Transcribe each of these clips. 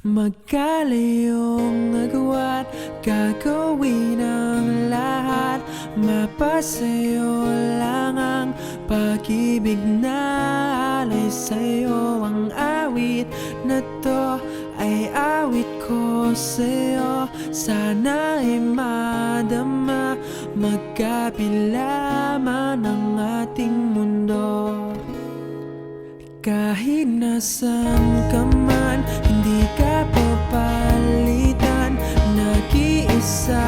Magkalayong agwat, gagawin ang lahat. Mapasayo lang ang pag-ibig na alay sa'yo. Ang awit na to ay awit ko sa'yo. Sana ay madama, magkapila man ang ating mundo. Kahit nasan ka man, hindi ka papalitan. Nag-iisa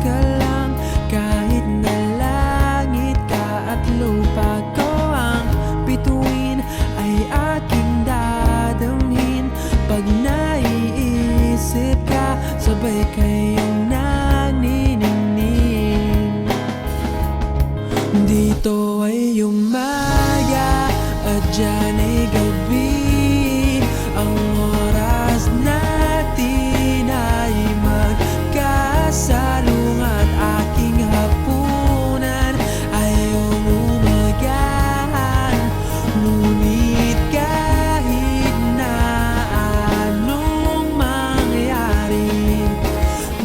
ka lang, kahit na langit ka at lupa ko ang bituin, ay aking dadamhin. Pag naiisip ka, sabay kayong naniningning. Dito ay umaga at dyan ay gabi. Ang oras natin ay magkasalung at aking hapunan ay umumagahan. Ngunit kahit na anong mangyari,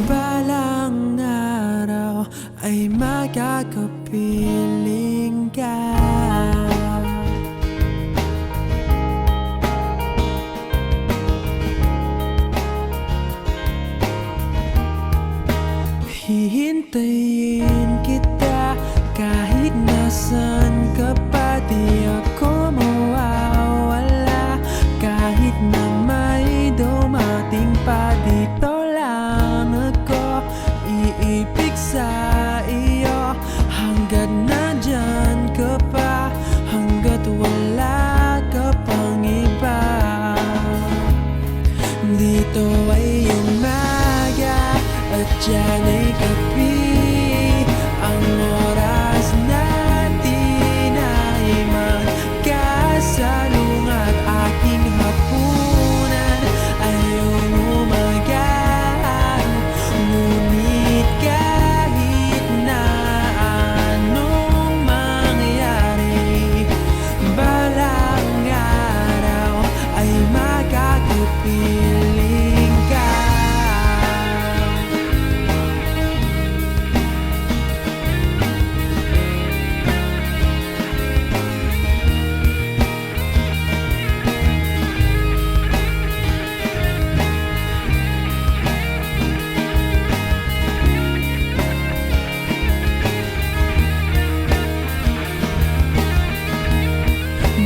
balang araw ay magkakapiling ka. Hihintayin kita kahit nasan ka pa. Di ako mawawala kahit na may dumating pa. Dito lang ako iibig sa iyo hanggat nandyan ka pa, hanggat wala ka pang iba. Dito ay umaga at dyan ay gabi. Ang oras natin ay magkasalung at aking hapunan ay umumagahan. Ngunit kahit na anong mangyari, balang araw ay magkakapiling ka.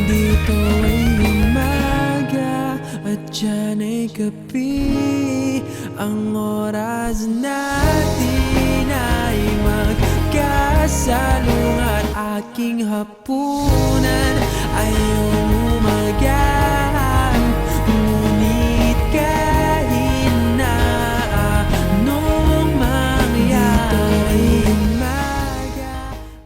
Dito ay umaga at dyan ay gabi. Ang oras natin ay magkasalung at aking hapunan ay